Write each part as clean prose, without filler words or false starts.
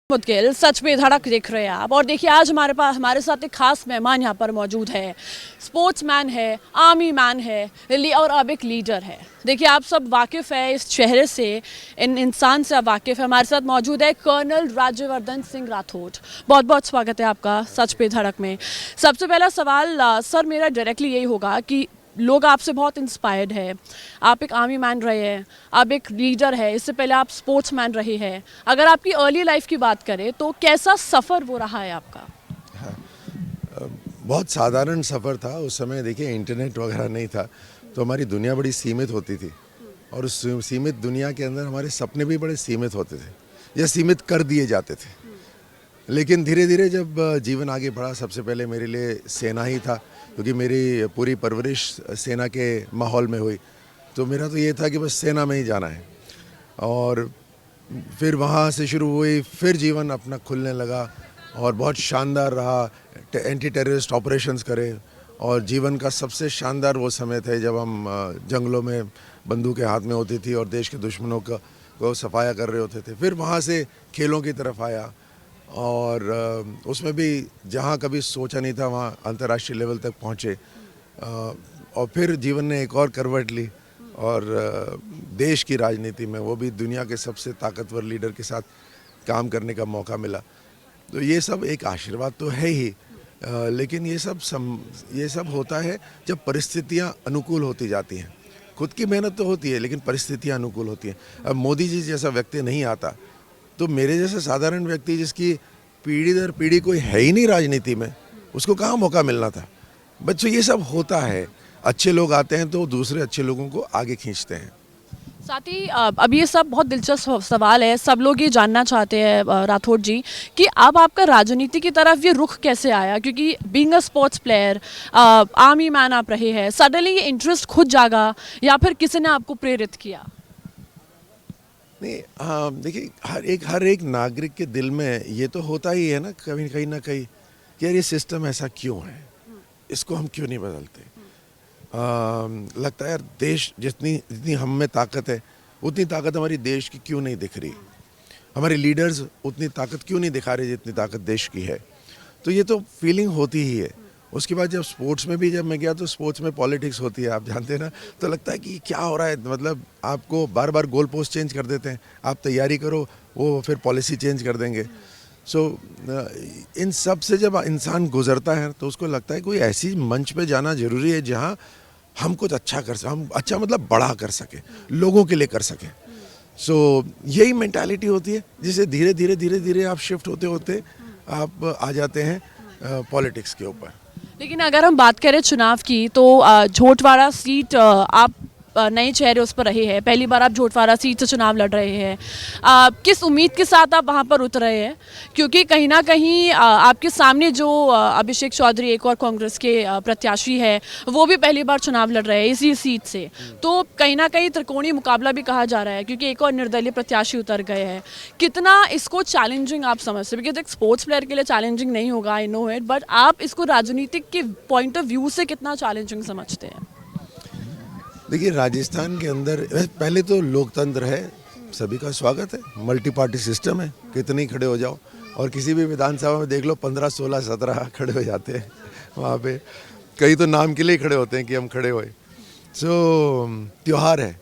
मुद्गिल सच में धड़क देख रहे हैं आप। और देखिए आज हमारे साथ एक खास मेहमान यहाँ पर मौजूद है। स्पोर्ट्समैन है, आर्मी मैन है और अब एक लीडर है। देखिए आप सब वाकिफ़ है इस चेहरे से, इन इंसान से आप वाकिफ़ है। हमारे साथ मौजूद है कर्नल राज्यवर्धन सिंह राठौड़। बहुत बहुत स्वागत है आपका सच पे धड़क में। सबसे पहला सवाल सर मेरा डायरेक्टली यही होगा कि लोग आपसे बहुत इंस्पायर्ड है। आप एक आर्मी मैन रहे हैं, आप एक लीडर है, इससे पहले आप स्पोर्ट्स मैन रहे हैं। अगर आपकी अर्ली लाइफ की बात करें तो कैसा सफ़र वो रहा है आपका? बहुत साधारण सफ़र था। उस समय देखिए इंटरनेट वगैरह नहीं था, तो हमारी दुनिया बड़ी सीमित होती थी और उस सीमित दुनिया के अंदर हमारे सपने भी बड़े सीमित होते थे या सीमित कर दिए जाते थे। लेकिन धीरे धीरे जब जीवन आगे बढ़ा, सबसे पहले मेरे लिए सेना ही था, क्योंकि मेरी पूरी परवरिश सेना के माहौल में हुई। तो मेरा तो ये था कि बस सेना में ही जाना है। और फिर वहाँ से शुरू हुई, फिर जीवन अपना खुलने लगा और बहुत शानदार रहा। एंटी टेररिस्ट ऑपरेशंस करे और जीवन का सबसे शानदार वो समय थे जब हम जंगलों में बंदूकें हाथ में होती थी और देश के दुश्मनों को सफाया कर रहे होते थे। फिर वहाँ से खेलों की तरफ आया और उसमें भी जहाँ कभी सोचा नहीं था वहाँ अंतर्राष्ट्रीय लेवल तक पहुँचे। और फिर जीवन ने एक और करवट ली और देश की राजनीति में, वो भी दुनिया के सबसे ताकतवर लीडर के साथ काम करने का मौका मिला। तो ये सब एक आशीर्वाद तो है ही, लेकिन ये सब होता है जब परिस्थितियाँ अनुकूल होती जाती हैं। खुद की मेहनत तो होती है लेकिन परिस्थितियाँ अनुकूल होती हैं। अब मोदी जी जैसा व्यक्ति नहीं आता तो मेरे जैसे साधारण व्यक्ति जिसकी पीढ़ी दर पीढ़ी कोई है ही नहीं राजनीति में, उसको कहाँ मौका मिलना था। बच्चों ये सब होता है, अच्छे लोग आते हैं तो दूसरे अच्छे लोगों को आगे खींचते हैं। साथ ही अब ये सब बहुत दिलचस्प सवाल है, सब लोग ये जानना चाहते हैं राठौड़ जी कि अब आपका राजनीति की तरफ ये रुख कैसे आया? क्योंकि being a sports player, army man आप रहे हैं, सडनली ये इंटरेस्ट खुद जागा या फिर किसी ने आपको प्रेरित किया? नहीं, हाँ देखिए, हर एक नागरिक के दिल में ये तो होता ही है ना, कहीं ना कहीं कि यार ये सिस्टम ऐसा क्यों है, इसको हम क्यों नहीं बदलते। लगता है यार देश जितनी हम में ताकत है उतनी ताकत हमारी देश की क्यों नहीं दिख रही, हमारे लीडर्स उतनी ताकत क्यों नहीं दिखा रहे जितनी ताकत देश की है। तो ये तो फीलिंग होती ही है। उसके बाद जब स्पोर्ट्स में भी जब मैं गया तो स्पोर्ट्स में पॉलिटिक्स होती है, आप जानते हैं ना। तो लगता है कि क्या हो रहा है, मतलब आपको बार बार गोल पोस्ट चेंज कर देते हैं, आप तैयारी करो वो फिर पॉलिसी चेंज कर देंगे। सो इन सब से जब इंसान गुजरता है तो उसको लगता है कोई ऐसी मंच पे जाना जरूरी है जहाँ हम कुछ अच्छा कर सकें, हम अच्छा मतलब बड़ा कर सके, लोगों के लिए कर सकें। सो यही मेंटालिटी होती है जिसे धीरे धीरे आप शिफ्ट होते होते आप आ जाते हैं पॉलिटिक्स के ऊपर। लेकिन अगर हम बात करें चुनाव की तो झोटवाड़ा सीट आप नए चेहरे उस पर रहे हैं, पहली बार आप झोटवाड़ा सीट से चुनाव लड़ रहे हैं। किस उम्मीद के साथ आप वहां पर उतर रहे हैं? क्योंकि कहीं ना कहीं आपके सामने जो अभिषेक चौधरी एक और कांग्रेस के प्रत्याशी है, वो भी पहली बार चुनाव लड़ रहे हैं इसी सीट से। तो कहीं ना कहीं त्रिकोणीय मुकाबला भी कहा जा रहा है क्योंकि एक और निर्दलीय प्रत्याशी उतर गए हैं। कितना इसको चैलेंजिंग आप समझते हैं? बिकॉज एक स्पोर्ट्स प्लेयर के लिए चैलेंजिंग नहीं होगा, आई नो इट, बट आप इसको राजनीतिक के पॉइंट ऑफ व्यू से कितना चैलेंजिंग समझते हैं? देखिए राजस्थान के अंदर पहले तो लोकतंत्र है, सभी का स्वागत है, मल्टी पार्टी सिस्टम है, कितने ही खड़े हो जाओ। और किसी भी विधानसभा में देख लो 15, 16, 17 खड़े हो जाते हैं वहाँ पे। कई तो नाम के लिए खड़े होते हैं कि हम खड़े हुए। सो त्यौहार है,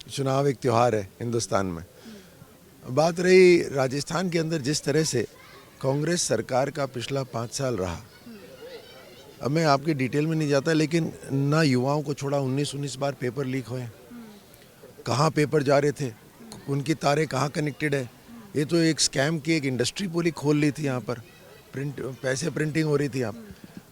चुनाव एक त्यौहार है हिंदुस्तान में। बात रही राजस्थान के अंदर जिस तरह से कांग्रेस सरकार का पिछला 5 साल रहा, अब मैं आपकी डिटेल में नहीं जाता, लेकिन ना युवाओं को छोड़ा 19 बार पेपर लीक हुए। कहाँ पेपर जा रहे थे, उनकी तारें कहाँ कनेक्टेड है। ये तो एक स्कैम की एक इंडस्ट्री पूरी खोल ली थी यहाँ पर, पैसे प्रिंटिंग हो रही थी। आप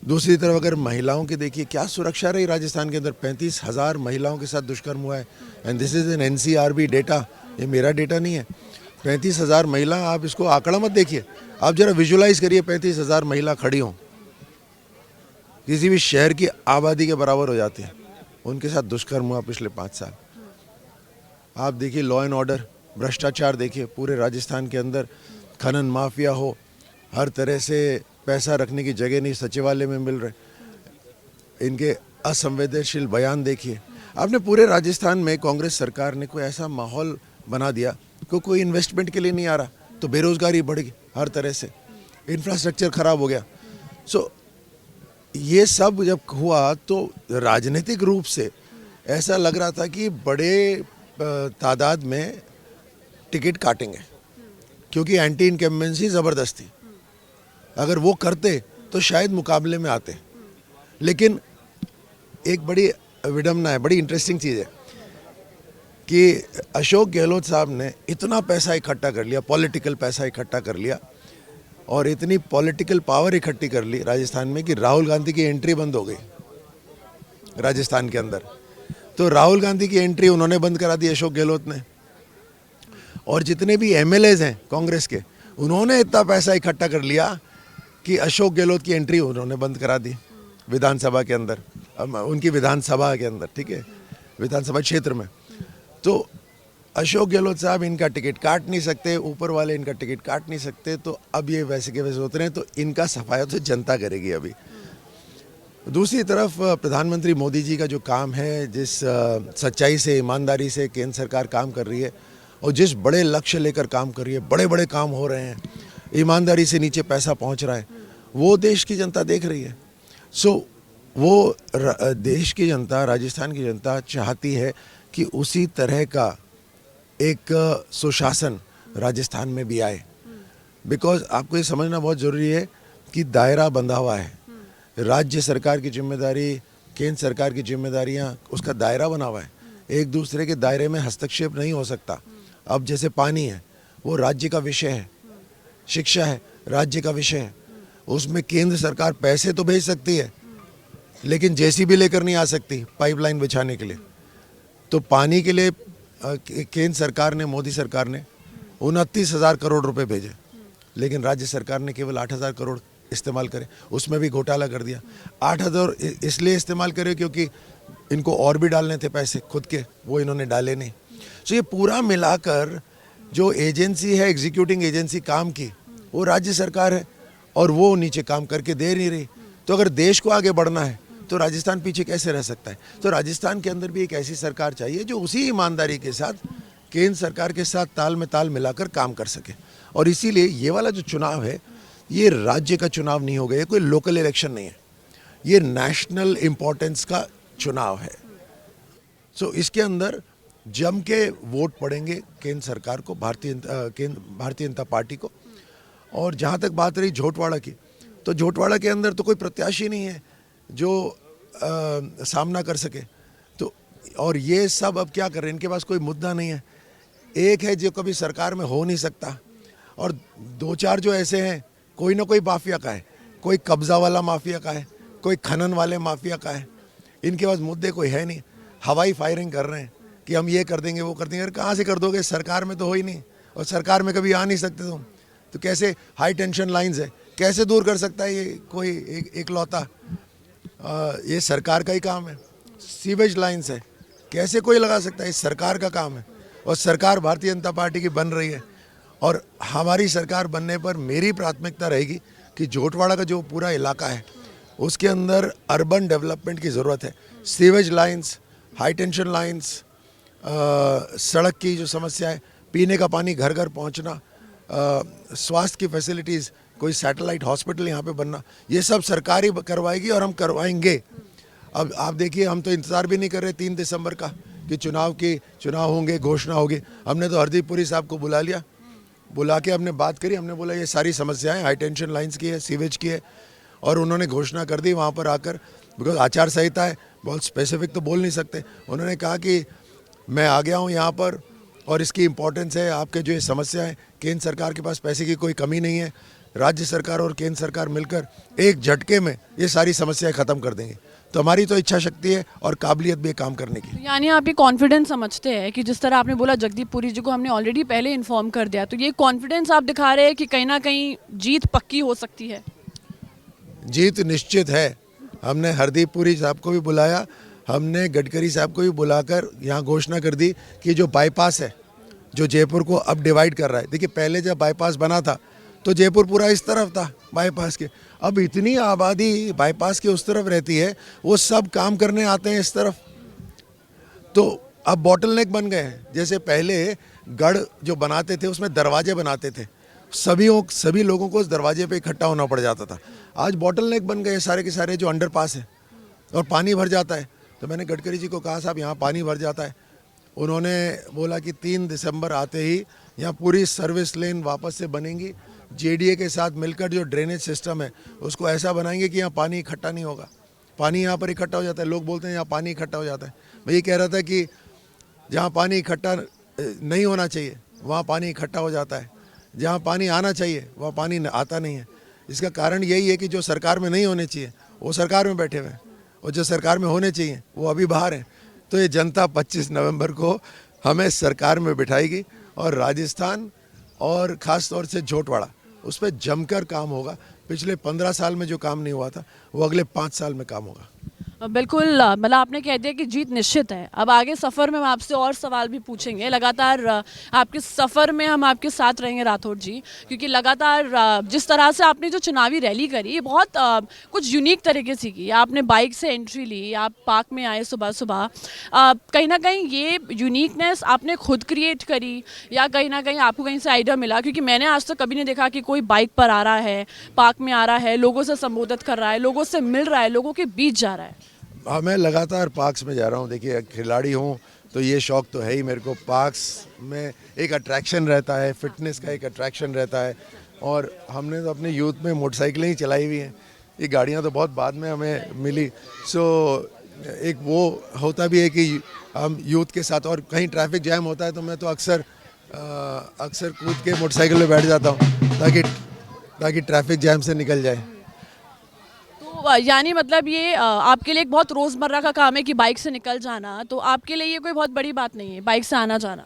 दूसरी तरफ अगर महिलाओं की देखिए क्या सुरक्षा रही राजस्थान के अंदर, 35,000 महिलाओं के साथ दुष्कर्म हुआ है। And this is an NCRB data, ये मेरा डेटा नहीं है। 35,000 महिला, आप इसको आंकड़ा मत देखिए, आप जरा विजुलाइज करिए 35,000 महिला खड़ी हों, किसी भी शहर की आबादी के बराबर हो जाती है, उनके साथ दुष्कर्म हुआ पिछले 5 साल। आप देखिए लॉ एंड ऑर्डर, भ्रष्टाचार देखिए पूरे राजस्थान के अंदर, खनन माफिया हो, हर तरह से पैसा रखने की जगह नहीं सचिवालय में मिल रहे, इनके असंवेदनशील बयान देखिए। आपने पूरे राजस्थान में कांग्रेस सरकार ने कोई ऐसा माहौल बना दिया कि कोई इन्वेस्टमेंट के लिए नहीं आ रहा, तो बेरोजगारी बढ़ गई। हर तरह से, इंफ्रास्ट्रक्चर खराब हो गया। सो ये सब जब हुआ तो राजनीतिक रूप से ऐसा लग रहा था कि बड़े तादाद में टिकट काटेंगे, क्योंकि एंटी इनकम्बेंसी ज़बरदस्त थी। अगर वो करते तो शायद मुकाबले में आते। लेकिन एक बड़ी विडम्बना है, बड़ी इंटरेस्टिंग चीज़ है कि अशोक गहलोत साहब ने इतना पैसा इकट्ठा कर लिया, पॉलिटिकल पैसा इकट्ठा कर लिया और इतनी पॉलिटिकल पावर इकट्ठी कर ली राजस्थान में कि राहुल गांधी की एंट्री बंद हो गई राजस्थान के अंदर। तो राहुल गांधी की एंट्री उन्होंने बंद करा दी अशोक गहलोत ने, और जितने भी एमएलएज हैं कांग्रेस के, उन्होंने इतना पैसा इकट्ठा कर लिया कि अशोक गहलोत की एंट्री उन्होंने बंद करा दी विधानसभा के अंदर, उनकी विधानसभा के अंदर, ठीक है, विधानसभा क्षेत्र में। तो अशोक गहलोत साहब इनका टिकट काट नहीं सकते, ऊपर वाले इनका टिकट काट नहीं सकते, तो अब ये वैसे के वैसे होते रहे, तो इनका सफाया तो जनता करेगी अभी। दूसरी तरफ प्रधानमंत्री मोदी जी का जो काम है, जिस सच्चाई से, ईमानदारी से केंद्र सरकार काम कर रही है और जिस बड़े लक्ष्य लेकर काम कर रही है, बड़े बड़े काम हो रहे हैं, ईमानदारी से नीचे पैसा पहुंच रहा है, वो देश की जनता देख रही है। सो वो देश की जनता, राजस्थान की जनता चाहती है कि उसी तरह का एक सुशासन राजस्थान में भी आए। बिकॉज आपको ये समझना बहुत ज़रूरी है कि दायरा बंधा हुआ है, राज्य सरकार की जिम्मेदारी, केंद्र सरकार की जिम्मेदारियां, उसका दायरा बना हुआ है, एक दूसरे के दायरे में हस्तक्षेप नहीं हो सकता। अब जैसे पानी है, वो राज्य का विषय है, शिक्षा है राज्य का विषय है, उसमें केंद्र सरकार पैसे तो भेज सकती है लेकिन जेसीबी लेकर नहीं आ सकती पाइपलाइन बिछाने के लिए। तो पानी के लिए केंद्र सरकार ने, मोदी सरकार ने 29,000 करोड़ रुपए भेजे, लेकिन राज्य सरकार ने केवल 8,000 करोड़ इस्तेमाल करे, उसमें भी घोटाला कर दिया। 8,000 इसलिए इस्तेमाल करे क्योंकि इनको और भी डालने थे पैसे खुद के, वो इन्होंने डाले नहीं। तो ये पूरा मिलाकर जो एजेंसी है, एग्जीक्यूटिंग एजेंसी काम की, वो राज्य सरकार है और वो नीचे काम करके दे नहीं रही। तो अगर देश को आगे बढ़ना है तो राजस्थान पीछे कैसे रह सकता है? तो राजस्थान के अंदर भी एक ऐसी सरकार चाहिए जो उसी ईमानदारी के साथ केंद्र सरकार के साथ ताल में ताल मिलाकर काम कर सके। और इसीलिए ये वाला जो चुनाव है, ये राज्य का चुनाव नहीं हो गया, कोई लोकल इलेक्शन नहीं है, ये नेशनल इम्पोर्टेंस का चुनाव है। सो इसके अंदर जम के वोट पड़ेंगे केंद्र सरकार को, भारतीय जनता पार्टी को। और जहाँ तक बात रही झोटवाड़ा की, तो झोटवाड़ा के अंदर तो कोई प्रत्याशी नहीं है जो सामना कर सके। तो और ये सब अब क्या कर रहे हैं, इनके पास कोई मुद्दा नहीं है। एक है जो कभी सरकार में हो नहीं सकता, और दो चार जो ऐसे हैं, कोई ना कोई माफिया का है, कोई कब्जा वाला माफिया का है, कोई खनन वाले माफिया का है। इनके पास मुद्दे कोई है नहीं, हवाई फायरिंग कर रहे हैं कि हम ये कर देंगे, वो कर देंगे। अरे कहाँ से कर दोगे, सरकार में तो हो ही नहीं, और सरकार में कभी आ नहीं सकते तुम। तो कैसे हाई टेंशन लाइंस है, कैसे दूर कर सकता है ये कोई एक लौता? ये सरकार का ही काम है। सीवेज लाइंस है, कैसे कोई लगा सकता है? ये सरकार का काम है, और सरकार भारतीय जनता पार्टी की बन रही है। और हमारी सरकार बनने पर मेरी प्राथमिकता रहेगी कि झोटवाड़ा का जो पूरा इलाका है उसके अंदर अर्बन डेवलपमेंट की ज़रूरत है। Sewage lines, high tension lines, सड़क की जो समस्या है, पीने का पानी घर घर पहुंचना, स्वास्थ्य की फैसिलिटीज़, कोई सैटेलाइट हॉस्पिटल यहाँ पे बनना, ये सब सरकार ही करवाएगी और हम करवाएंगे। अब आप देखिए, हम तो इंतज़ार भी नहीं कर रहे 3 दिसंबर का कि चुनाव होंगे, घोषणा होगी। हमने तो हरदीप पुरी साहब को बुला लिया, बुला के हमने बात करी, हमने बोला ये सारी समस्याएं हाई टेंशन लाइंस की है, सीवेज की है, और उन्होंने घोषणा कर दी वहाँ पर आकर। बिकॉज आचार संहिता है, बहुत स्पेसिफिक तो बोल नहीं सकते। उन्होंने कहा कि मैं आ गया हूँ यहाँ पर और इसकी इम्पोर्टेंस है, आपके जो ये समस्या है, केंद्र सरकार के पास पैसे की कोई कमी नहीं है, राज्य सरकार और केंद्र सरकार मिलकर एक झटके में ये सारी समस्याएं ख़त्म कर देंगे। तो हमारी तो इच्छा शक्ति है और काबिलियत भी काम करने की। यानी आप ये कॉन्फिडेंस समझते हैं कि जिस तरह आपने बोला जगदीप पुरी जी को हमने ऑलरेडी पहले इन्फॉर्म कर दिया, तो ये कॉन्फिडेंस आप दिखा रहे हैं कि कहीं ना कहीं जीत पक्की हो सकती है? जीत निश्चित है। हमने हरदीप पुरी साहब को भी बुलाया, हमने गडकरी साहब को भी बुलाकर यहाँ घोषणा कर दी कि जो बाईपास है, जो जयपुर को अब डिवाइड कर रहा है। देखिए, पहले जब बाईपास बना था तो जयपुर पूरा इस तरफ था बाईपास के, अब इतनी आबादी बाईपास के उस तरफ रहती है, वो सब काम करने आते हैं इस तरफ। तो अब बॉटलनेक बन गए हैं। जैसे पहले गढ़ जो बनाते थे उसमें दरवाजे बनाते थे, सभी लोगों को उस दरवाजे पे इकट्ठा होना पड़ जाता था। आज बॉटल नेक बन गए सारे के सारे जो अंडरपास है, और पानी भर जाता है। तो मैंने गडकरी जी को कहा, साहब यहाँ पानी भर जाता है। उन्होंने बोला कि 3 दिसंबर आते ही यहाँ पूरी सर्विस लेन वापस से बनेंगी। जेडीए के साथ मिलकर जो ड्रेनेज सिस्टम है उसको ऐसा बनाएंगे कि यहाँ पानी इकट्ठा नहीं होगा। पानी यहाँ पर इकट्ठा हो जाता है, लोग बोलते हैं यहाँ पानी इकट्ठा हो जाता है। मैं ये कह रहा था कि जहाँ पानी इकट्ठा नहीं होना चाहिए वहाँ पानी इकट्ठा हो जाता है, जहाँ पानी आना चाहिए वहाँ पानी आता नहीं है। इसका कारण यही है कि जो सरकार में नहीं होने चाहिए वो सरकार में बैठे हुए हैं, और जो सरकार में होने चाहिए वो अभी बाहर हैं। तो ये जनता 25 नवंबर को हमें सरकार में बिठाएगी, और राजस्थान और ख़ास तौर से झोटवाड़ा उस पर जमकर काम होगा। पिछले 15 साल में जो काम नहीं हुआ था वो अगले 5 साल में काम होगा। बिल्कुल, मतलब आपने कह दिया कि जीत निश्चित है। अब आगे सफ़र में हम आपसे और सवाल भी पूछेंगे। लगातार आपके सफ़र में हम आपके साथ रहेंगे राठौड़ जी, क्योंकि लगातार जिस तरह से आपने जो चुनावी रैली करी ये बहुत कुछ यूनिक तरीके से की। आपने बाइक से एंट्री ली, आप पार्क में आए सुबह सुबह। कहीं ना कहीं ये यूनिकनेस आपने खुद क्रिएट करी या कहीं ना कहीं आपको कहीं से आइडिया मिला? क्योंकि मैंने आज तक कभी नहीं देखा कि कोई बाइक पर आ रहा है, पार्क में आ रहा है, लोगों से संबोधित कर रहा है, लोगों से मिल रहा है, लोगों के बीच जा रहा है। हाँ, मैं लगातार पार्क्स में जा रहा हूँ। देखिए, खिलाड़ी हूँ तो ये शौक़ तो है ही मेरे को। पार्क्स में एक अट्रैक्शन रहता है, फिटनेस का एक अट्रैक्शन रहता है, और हमने तो अपने यूथ में मोटरसाइकिलें ही चलाई हुई हैं। ये गाड़ियाँ तो बहुत बाद में हमें मिली। सो एक वो होता भी है कि हम यूथ के साथ, और कहीं ट्रैफिक जैम होता है तो मैं तो अक्सर कूद के मोटरसाइकिल में बैठ जाता हूँ ताकि ट्रैफिक जैम से निकल जाए। यानी मतलब ये आपके लिए एक बहुत रोज़मर्रा का काम है कि बाइक से निकल जाना, तो आपके लिए ये कोई बहुत बड़ी बात नहीं है बाइक से आना जाना?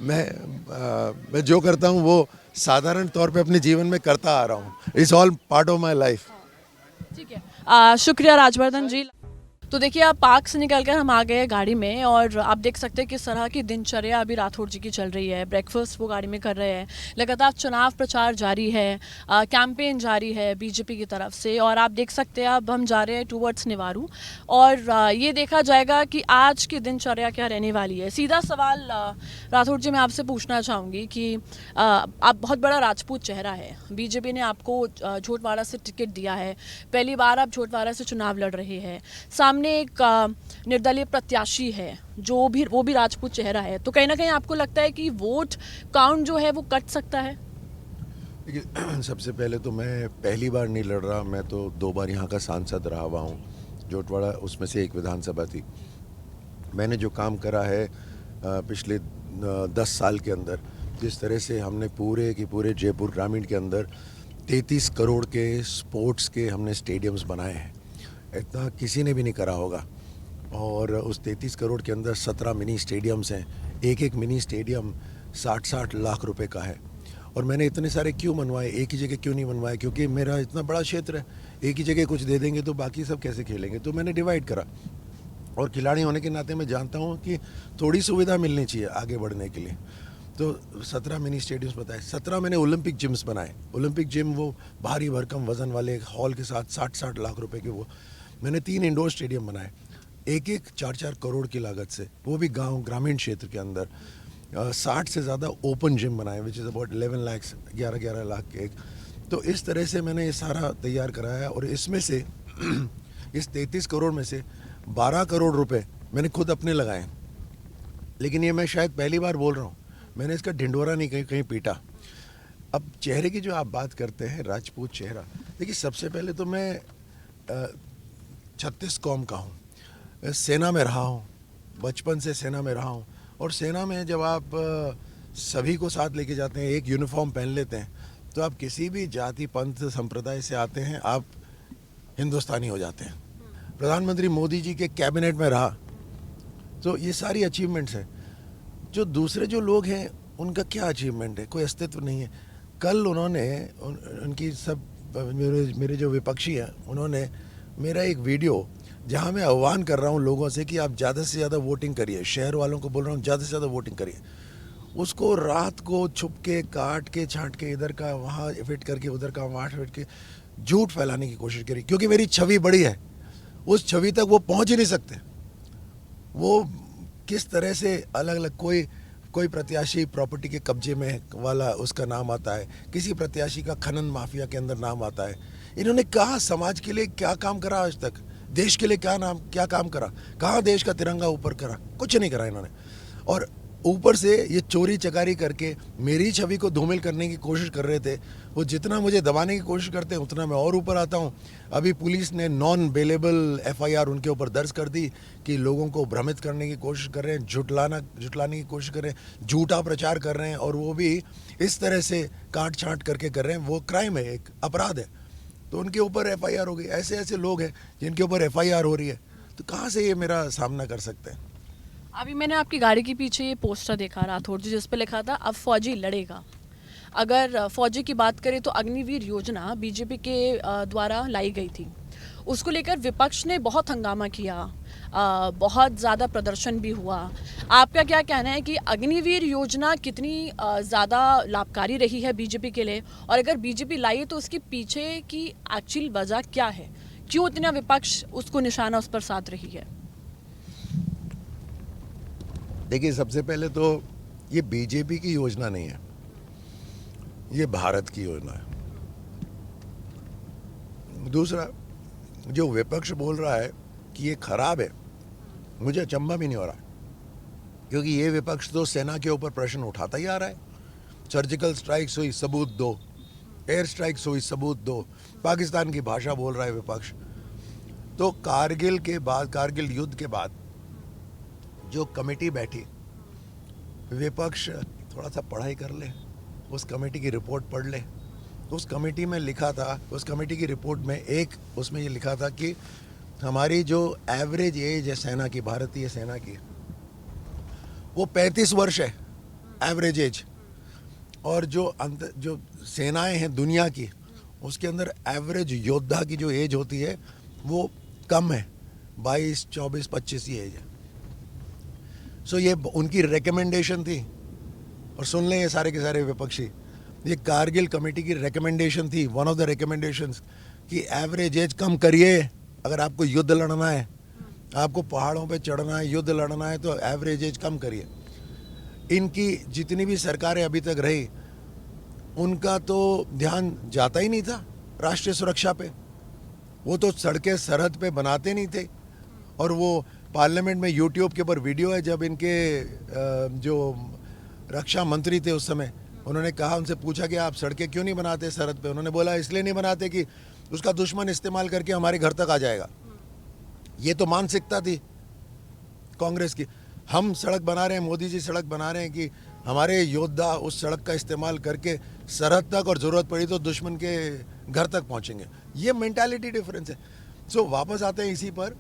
मैं जो करता हूँ वो साधारण तौर पे अपने जीवन में करता आ रहा हूँ। It's all part of my life. ठीक है, शुक्रिया राजवर्धन जी। तो देखिए, आप पार्क से निकलकर हम आ गए हैं गाड़ी में, और आप देख सकते हैं किस तरह की दिनचर्या अभी राठौड़ जी की चल रही है। ब्रेकफास्ट वो गाड़ी में कर रहे हैं, लगातार चुनाव प्रचार जारी है, कैंपेन जारी है बीजेपी की तरफ से, और आप देख सकते हैं अब हम जा रहे हैं टूवर्ड्स निवारू, और ये देखा जाएगा कि आज की दिनचर्या क्या रहने वाली है। सीधा सवाल राठौड़ जी मैं आपसे पूछना चाहूँगी कि आप बहुत बड़ा राजपूत चेहरा है, बीजेपी ने आपको झोटवाड़ा से टिकट दिया है, पहली बार आप झोटवाड़ा से चुनाव लड़ रहे हैं, सामने एक निर्दलीय प्रत्याशी है वो भी राजपूत चेहरा है, तो कहीं ना कहीं आपको लगता है कि वोट काउंट जो है वो कट सकता है? देखिए, सबसे पहले तो मैं पहली बार नहीं लड़ रहा, मैं तो 2 बार यहाँ का सांसद रहा हुआ हूँ। झोटवाड़ा उसमें से एक विधानसभा थी। मैंने जो काम करा है पिछले 10 साल के अंदर, जिस तरह से हमने पूरे के पूरे जयपुर ग्रामीण के अंदर 33 करोड़ के स्पोर्ट्स के हमने स्टेडियम्स बनाए हैं, इतना किसी ने भी नहीं करा होगा। और उस 33 करोड़ के अंदर 17 मिनी स्टेडियम्स हैं। एक मिनी स्टेडियम 60-60 लाख रुपए का है। और मैंने इतने सारे क्यों बनवाए, एक ही जगह क्यों नहीं बनवाए? क्योंकि मेरा इतना बड़ा क्षेत्र है, एक ही जगह कुछ दे देंगे तो बाकी सब कैसे खेलेंगे? तो मैंने डिवाइड करा, और खिलाड़ी होने के नाते मैं जानता हूँ कि थोड़ी सुविधा मिलनी चाहिए आगे बढ़ने के लिए। तो 17 मिनी स्टेडियम्स बताए, 17 मैंने ओलंपिक जिम्स बनाए। ओलंपिक जिम वो भारी भरकम वजन वाले हॉल के साथ 60-60 लाख रुपए के। वो मैंने 3 इंडोर स्टेडियम बनाए, एक 4-4 करोड़ की लागत से, वो भी गांव ग्रामीण क्षेत्र के अंदर। 60 से ज़्यादा ओपन जिम बनाए, which is about 11 lakh 11 lakh के एक। तो इस तरह से मैंने ये सारा तैयार कराया, और इसमें से इस 33 करोड़ में से 12 करोड़ रुपए मैंने खुद अपने लगाए। लेकिन ये मैं शायद पहली बार बोल रहा हूँ, मैंने इसका ढिंढोरा नहीं कहीं पीटा। अब चेहरे की जो आप बात करते हैं, राजपूत चेहरा, देखिए सबसे पहले तो मैं 36 कौम का हूँ, सेना में रहा हूँ, बचपन से सेना में रहा हूँ। और सेना में जब आप सभी को साथ लेके जाते हैं, एक यूनिफॉर्म पहन लेते हैं, तो आप किसी भी जाति पंथ संप्रदाय से आते हैं, आप हिंदुस्तानी हो जाते हैं। प्रधानमंत्री मोदी जी के कैबिनेट में रहा, तो ये सारी अचीवमेंट्स हैं। जो दूसरे जो लोग हैं उनका क्या अचीवमेंट है? कोई अस्तित्व नहीं है। कल उन्होंने उनकी सब मेरे जो विपक्षी हैं, उन्होंने मेरा एक वीडियो, जहां मैं आह्वान कर रहा हूं लोगों से कि आप ज़्यादा से ज़्यादा वोटिंग करिए, शहर वालों को बोल रहा हूं ज़्यादा से ज़्यादा वोटिंग करिए, उसको रात को छुप के काट के छांट के इधर का वहाँ फिट करके उधर का वहाँ फिट के झूठ फैलाने की कोशिश करी। क्योंकि मेरी छवि बड़ी है, उस छवि तक वो पहुँच ही नहीं सकते। वो किस तरह से अलग अलग, कोई कोई प्रत्याशी प्रॉपर्टी के कब्जे में वाला उसका नाम आता है, किसी प्रत्याशी का खनन माफिया के अंदर नाम आता है। इन्होंने कहाँ समाज के लिए क्या काम करा आज तक, देश के लिए क्या काम करा, कहाँ देश का तिरंगा ऊपर करा, कुछ नहीं करा इन्होंने। और ऊपर से ये चोरी चकारी करके मेरी छवि को धूमिल करने की कोशिश कर रहे थे। वो जितना मुझे दबाने की कोशिश करते हैं उतना मैं और ऊपर आता हूँ। अभी पुलिस ने नॉन बेलेबल एफआईआर उनके ऊपर दर्ज कर दी कि लोगों को भ्रमित करने की कोशिश कर रहे हैं, झुटलाने की कोशिश कर रहे हैं, झूठा प्रचार कर रहे हैं, और वो भी इस तरह से काट छांट करके कर रहे हैं। वो क्राइम है, एक अपराध है, तो उनके ऊपर एफआईआर हो गई। ऐसे ऐसे लोग हैं जिनके ऊपर एफआईआर हो रही है, तो कहाँ से ये मेरा सामना कर सकते हैं। अभी मैंने आपकी गाड़ी के पीछे ये पोस्टर देखा राठौर जी, जिस पे लिखा था अब फौजी लड़ेगा। अगर फौजी की बात करें तो अग्निवीर योजना बीजेपी के द्वारा लाई गई थी, उसको लेकर विपक्ष ने बहुत हंगामा किया, बहुत ज़्यादा प्रदर्शन भी हुआ। आपका क्या कहना है कि अग्निवीर योजना कितनी ज़्यादा लाभकारी रही है बीजेपी के लिए, और अगर बीजेपी लाई तो उसके पीछे की एक्चुअल वजह क्या है, क्यों इतना विपक्ष उसको निशाना उस पर साध रही है? देखिए, सबसे पहले तो ये बीजेपी की योजना नहीं है, ये भारत की योजना है। दूसरा, जो विपक्ष बोल रहा है कि ये खराब है, मुझे अचंभा भी नहीं हो रहा, क्योंकि ये विपक्ष तो सेना के ऊपर प्रश्न उठाता ही आ रहा है। सर्जिकल स्ट्राइक्स हुई, सबूत दो, एयर स्ट्राइक्स हुई, सबूत दो, पाकिस्तान की भाषा बोल रहा है विपक्ष। तो कारगिल के बाद, कारगिल युद्ध के बाद जो कमेटी बैठी, विपक्ष थोड़ा सा पढ़ाई कर ले, उस कमेटी की रिपोर्ट पढ़ ले। उस कमेटी में लिखा था, उस कमेटी की रिपोर्ट में उसमें ये लिखा था कि हमारी जो एवरेज एज है सेना की, भारतीय सेना की, वो 35 वर्ष है एवरेज एज। और जो सेनाएं हैं दुनिया की, उसके अंदर एवरेज योद्धा की जो एज होती है वो कम है, 22, 24, 25 ही एज है। सो ये उनकी रिकमेंडेशन थी। और सुन लें ये सारे के सारे विपक्षी, ये कारगिल कमेटी की रिकमेंडेशन थी, वन ऑफ द रिकमेंडेशंस, कि एवरेज एज कम करिए। अगर आपको युद्ध लड़ना है, आपको पहाड़ों पे चढ़ना है, युद्ध लड़ना है, तो एवरेज एज कम करिए। इनकी जितनी भी सरकारें अभी तक रही, उनका तो ध्यान जाता ही नहीं था राष्ट्रीय सुरक्षा पे। वो तो सड़कें सरहद पे बनाते नहीं थे। और वो पार्लियामेंट में यूट्यूब के ऊपर वीडियो है, जब इनके जो रक्षा मंत्री थे उस समय, उन्होंने कहा, उनसे पूछा कि आप सड़कें क्यों नहीं बनाते सरहद पे? उन्होंने बोला इसलिए नहीं बनाते कि उसका दुश्मन इस्तेमाल करके हमारे घर तक आ जाएगा। ये तो मानसिकता थी कांग्रेस की। हम सड़क बना रहे हैं, मोदी जी सड़क बना रहे हैं कि हमारे योद्धा उस सड़क का इस्तेमाल करके सरहद तक, और ज़रूरत पड़ी तो दुश्मन के घर तक पहुंचेंगे। ये मेंटालिटी डिफरेंस है। सो वापस आते हैं इसी पर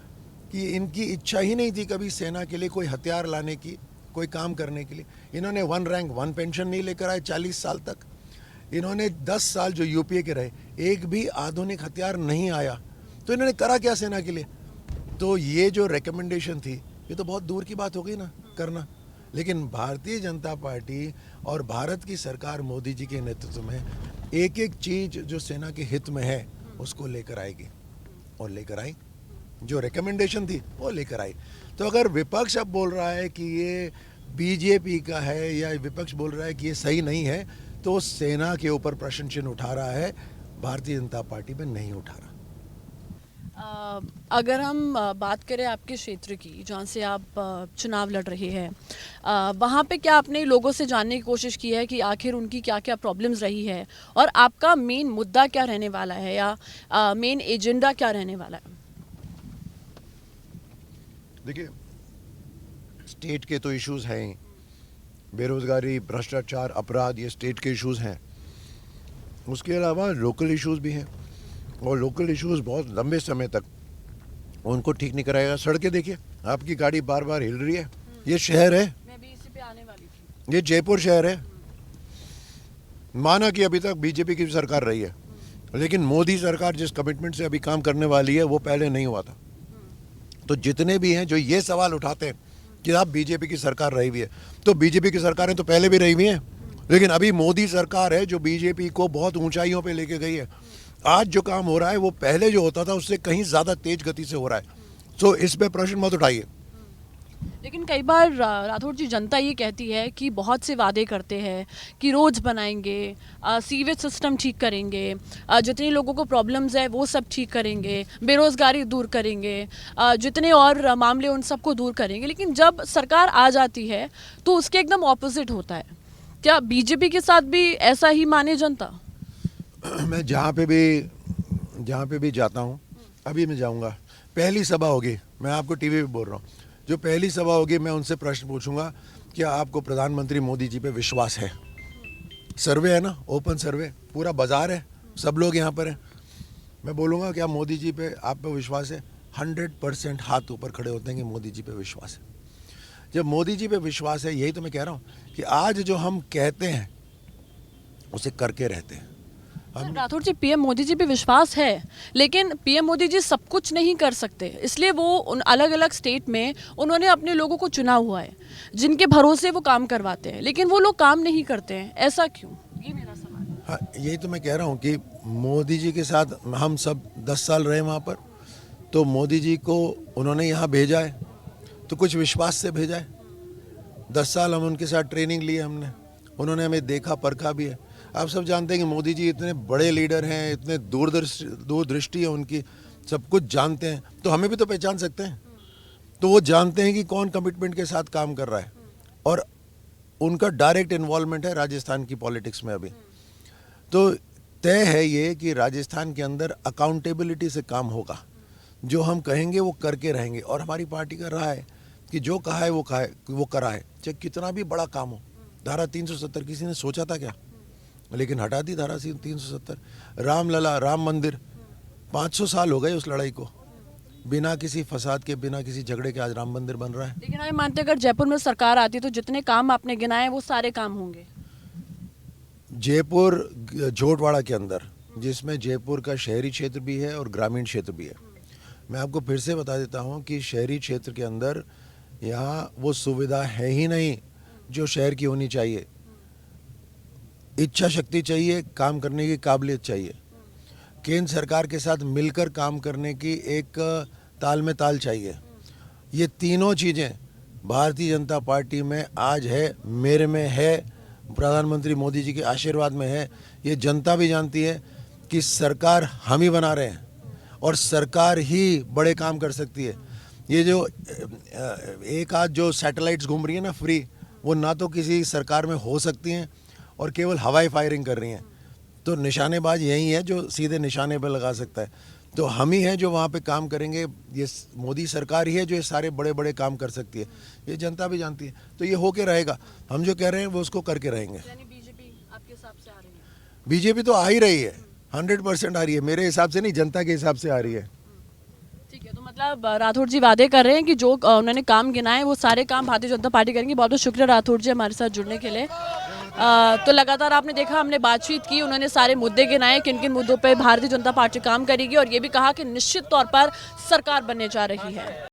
कि इनकी इच्छा ही नहीं थी कभी सेना के लिए कोई हथियार लाने की, कोई काम करने के लिए। इन्होंने 1 रैंक 1 पेंशन नहीं लेकर आए 40 साल तक। इन्होंने 10 साल जो यूपीए के रहे, एक भी आधुनिक हथियार नहीं आया। तो इन्होंने करा क्या सेना के लिए? तो ये जो रिकमेंडेशन थी, ये तो बहुत दूर की बात हो गई ना करना। लेकिन भारतीय जनता पार्टी और भारत की सरकार मोदी जी के नेतृत्व में एक एक चीज जो सेना के हित में है उसको लेकर आएगी, और लेकर आई। जो रिकमेंडेशन थी वो लेकर आई। तो अगर विपक्ष अब बोल रहा है कि ये बीजेपी का है, या विपक्ष बोल रहा है कि ये सही नहीं है, तो सेना के ऊपर प्रश्न चिन्ह उठा रहा है, भारतीय जनता पार्टी में नहीं उठा रहा। अगर हम बात करें आपके क्षेत्र की, जहाँ से आप चुनाव लड़ रहे हैं, वहाँ पे क्या आपने लोगों से जानने की कोशिश की है कि आखिर उनकी क्या क्या प्रॉब्लम्स रही है, और आपका मेन मुद्दा क्या रहने वाला है, या मेन एजेंडा क्या रहने वाला है? देखिए, स्टेट के तो इश्यूज हैं, बेरोजगारी, भ्रष्टाचार, अपराध, ये स्टेट के इश्यूज हैं। उसके अलावा लोकल इश्यूज भी हैं, और लोकल इश्यूज बहुत लंबे समय तक उनको ठीक नहीं कराएगा। सड़कें देखिए, आपकी गाड़ी बार बार हिल रही है। ये शहर है, मैं भी इसी पे आने वाली थी, ये जयपुर शहर है। माना कि अभी तक बीजेपी की सरकार रही है, लेकिन मोदी सरकार जिस कमिटमेंट से अभी काम करने वाली है वो पहले नहीं हुआ था। तो जितने भी हैं जो ये सवाल उठाते हैं कि आप बीजेपी की सरकार रही हुई है, तो बीजेपी की सरकारें तो पहले भी रही हुई हैं, लेकिन अभी मोदी सरकार है जो बीजेपी को बहुत ऊंचाइयों पे लेके गई है। आज जो काम हो रहा है वो पहले जो होता था उससे कहीं ज़्यादा तेज गति से हो रहा है। सो इस पे प्रश्न मत उठाइए। लेकिन कई बार राठौर जी जनता ये कहती है कि बहुत से वादे करते हैं कि रोड्स बनाएंगे, सीवेज सिस्टम ठीक करेंगे, जितने लोगों को प्रॉब्लम्स है वो सब ठीक करेंगे, बेरोज़गारी दूर करेंगे, जितने और मामले उन सबको दूर करेंगे, लेकिन जब सरकार आ जाती है तो उसके एकदम ऑपोजिट होता है। क्या बीजेपी के साथ भी ऐसा ही माने जनता? मैं जहाँ पे भी जाता हूँ, अभी मैं जाऊँगा, पहली सभा होगी, मैं आपको टीवी पे बोल रहा हूँ, जो पहली सभा होगी मैं उनसे प्रश्न पूछूंगा, क्या आपको प्रधानमंत्री मोदी जी पे विश्वास है? सर्वे है ना, ओपन सर्वे, पूरा बाजार है, सब लोग यहाँ पर हैं। मैं बोलूँगा क्या मोदी जी पे आप पे विश्वास है? 100% हाथ ऊपर खड़े होते हैं कि मोदी जी पे विश्वास है। जब मोदी जी पे विश्वास है, यही तो मैं कह रहा हूँ कि आज जो हम कहते हैं उसे करके रहते हैं। राठौर जी, पीएम मोदी जी पे विश्वास है, लेकिन पीएम मोदी जी सब कुछ नहीं कर सकते, इसलिए वो उन अलग अलग स्टेट में उन्होंने अपने लोगों को चुना हुआ है जिनके भरोसे वो काम करवाते हैं, लेकिन वो लोग काम नहीं करते हैं, ऐसा क्यों? ये मेरा सवाल है। हाँ, यही तो मैं कह रहा हूँ कि मोदी जी के साथ हम सब 10 साल रहे वहाँ पर, तो मोदी जी को उन्होंने यहाँ भेजा है तो कुछ विश्वास से भेजा है। 10 साल हम उनके साथ ट्रेनिंग लिए हमने, उन्होंने हमें देखा परखा भी है। आप सब जानते हैं कि मोदी जी इतने बड़े लीडर हैं, इतने दूरदृष्टि है उनकी, सब कुछ जानते हैं, तो हमें भी तो पहचान सकते हैं। तो वो जानते हैं कि कौन कमिटमेंट के साथ काम कर रहा है, और उनका डायरेक्ट इन्वॉल्वमेंट है राजस्थान की पॉलिटिक्स में अभी। तो तय है ये कि राजस्थान के अंदर अकाउंटेबिलिटी से काम होगा, जो हम कहेंगे वो करके रहेंगे, और हमारी पार्टी का रहा है कि जो कहा है वो करा है, चाहे कितना भी बड़ा काम हो। धारा 370 किसी ने सोचा था क्या? लेकिन हटा दी धारा 370। रामलला, राम मंदिर, 500 साल हो गए उस लड़ाई को, बिना किसी फसाद के, बिना किसी झगड़े के आज राम मंदिर बन रहा है। लेकिन आप मानते हैं अगर जयपुर में सरकार आती तो जितने काम आपने गिनाए वो सारे काम होंगे? जयपुर झोटवाड़ा के अंदर, जिसमें जयपुर का शहरी क्षेत्र भी है और ग्रामीण क्षेत्र भी है, मैं आपको फिर से बता देता हूँ कि शहरी क्षेत्र के अंदर यहाँ वो सुविधा है ही नहीं जो शहर की होनी चाहिए। इच्छा शक्ति चाहिए, काम करने की काबिलियत चाहिए, केंद्र सरकार के साथ मिलकर काम करने की एक ताल में ताल चाहिए। ये तीनों चीज़ें भारतीय जनता पार्टी में आज है, मेरे में है, प्रधानमंत्री मोदी जी के आशीर्वाद में है। ये जनता भी जानती है कि सरकार हम ही बना रहे हैं और सरकार ही बड़े काम कर सकती है। ये जो एक आध जो सैटेलाइट्स घूम रही है ना फ्री, वो ना तो किसी सरकार में हो सकती हैं और केवल हवाई फायरिंग कर रही हैं। तो निशानेबाज यही है जो सीधे निशाने पर लगा सकता है। तो हम ही हैं जो वहाँ पे काम करेंगे। ये मोदी सरकार ही है जो ये सारे बड़े बड़े काम कर सकती है, ये जनता भी जानती है। तो ये होके रहेगा, हम जो कह रहे हैं वो उसको करके रहेंगे। यानी बीजेपी आपके हिसाब से आ रही है? बीजेपी तो आ ही रही है, 100% आ रही है, मेरे हिसाब से नहीं, जनता के हिसाब से आ रही है। ठीक है, तो मतलब राठौर जी वादे कर रहे हैं कि जो उन्होंने काम गिनाए वो सारे काम भारतीय जनता पार्टी करेंगी। बहुत बहुत शुक्रिया राठौर जी हमारे साथ जुड़ने के लिए। तो लगातार आपने देखा, हमने बातचीत की, उन्होंने सारे मुद्दे गिनाए किन किन मुद्दों पे भारतीय जनता पार्टी काम करेगी, और ये भी कहा कि निश्चित तौर पर सरकार बनने जा रही है।